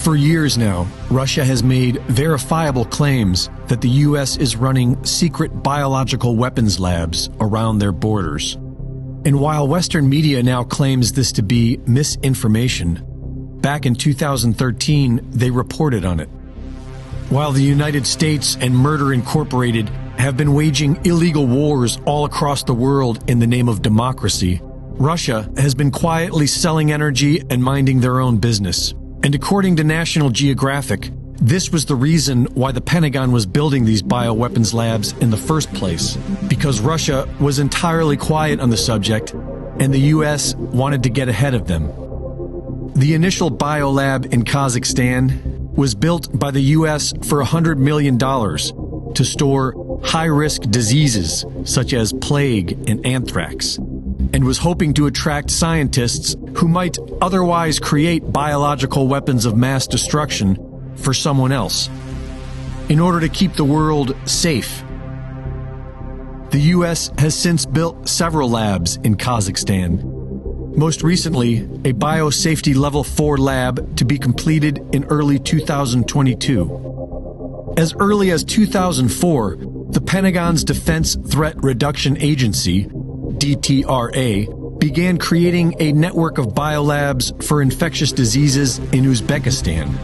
For years now, Russia has made verifiable claims that the U.S. is running secret biological weapons labs around their borders. And while Western media now claims this to be misinformation, back in 2013, they reported on it. While the United States and Murder Incorporated have been waging illegal wars all across the world in the name of democracy, Russia has been quietly selling energy and minding their own business. And according to National Geographic, this was the reason why the Pentagon was building these bioweapons labs in the first place, because Russia was entirely quiet on the subject and the U.S. wanted to get ahead of them. The initial biolab in Kazakhstan was built by the U.S. for $100 million to store high-risk diseases such as plague and anthrax, and was hoping to attract scientists who might otherwise create biological weapons of mass destruction for someone else, in order to keep the world safe. The U.S. has since built several labs in Kazakhstan. Most recently, a biosafety level 4 lab to be completed in early 2022. As early as 2004, the Pentagon's Defense Threat Reduction Agency, DTRA, began creating a network of biolabs for infectious diseases in Uzbekistan.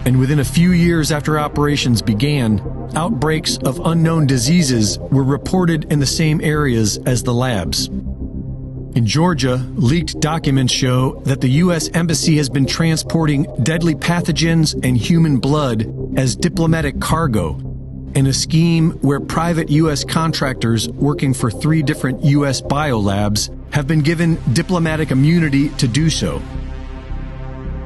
And within a few years after operations began, outbreaks of unknown diseases were reported in the same areas as the labs. In Georgia, leaked documents show that the U.S. Embassy has been transporting deadly pathogens and human blood as diplomatic cargo, in a scheme where private U.S. contractors working for 3 different U.S. biolabs have been given diplomatic immunity to do so.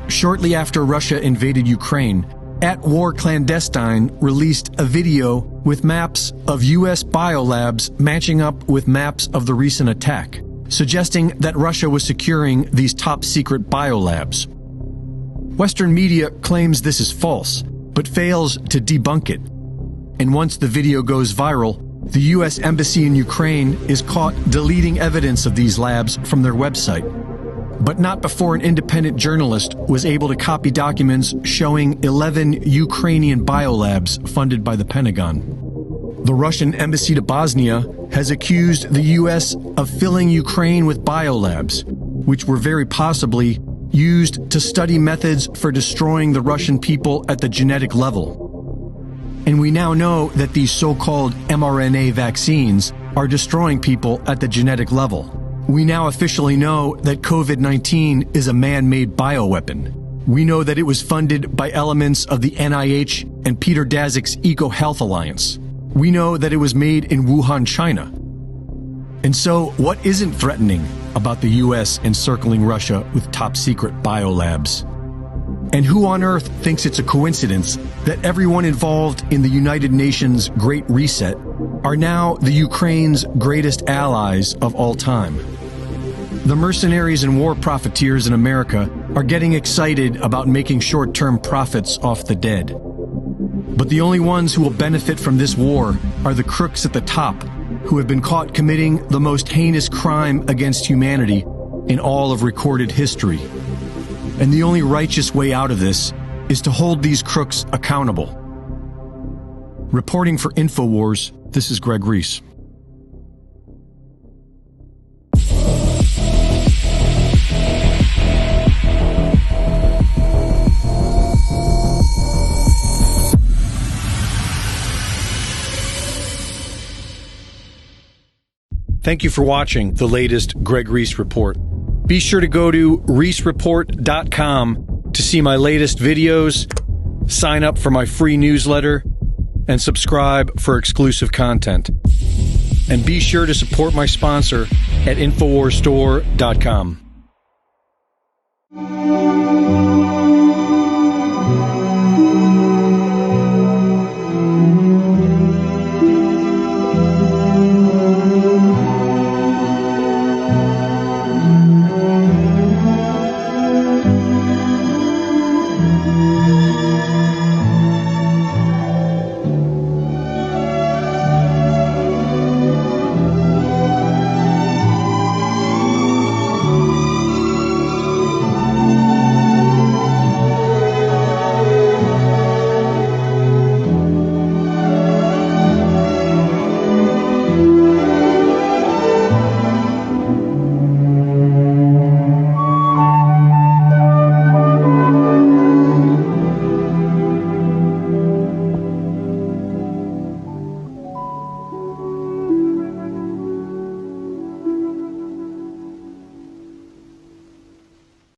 Shortly after Russia invaded Ukraine, At War Clandestine released a video with maps of U.S. biolabs matching up with maps of the recent attack, suggesting that Russia was securing these top-secret biolabs. Western media claims this is false, but fails to debunk it. And once the video goes viral, the U.S. Embassy in Ukraine is caught deleting evidence of these labs from their website. But not before an independent journalist was able to copy documents showing 11 Ukrainian biolabs funded by the Pentagon. The Russian embassy to Bosnia has accused the U.S. of filling Ukraine with biolabs, which were very possibly used to study methods for destroying the Russian people at the genetic level. And we now know that these so-called mRNA vaccines are destroying people at the genetic level. We now officially know that COVID-19 is a man-made bioweapon. We know that it was funded by elements of the NIH and Peter Daszak's EcoHealth Alliance. We know that it was made in Wuhan, China. And so, what isn't threatening about the U.S. encircling Russia with top-secret biolabs? And who on earth thinks it's a coincidence that everyone involved in the United Nations Great Reset are now the Ukraine's greatest allies of all time? The mercenaries and war profiteers in America are getting excited about making short-term profits off the dead. But the only ones who will benefit from this war are the crooks at the top, who have been caught committing the most heinous crime against humanity in all of recorded history. And the only righteous way out of this is to hold these crooks accountable. Reporting for InfoWars, this is Greg Reese. Thank you for watching the latest Greg Reese Report. Be sure to go to reesereport.com to see my latest videos, sign up for my free newsletter, and subscribe for exclusive content. And be sure to support my sponsor at InfoWarsStore.com.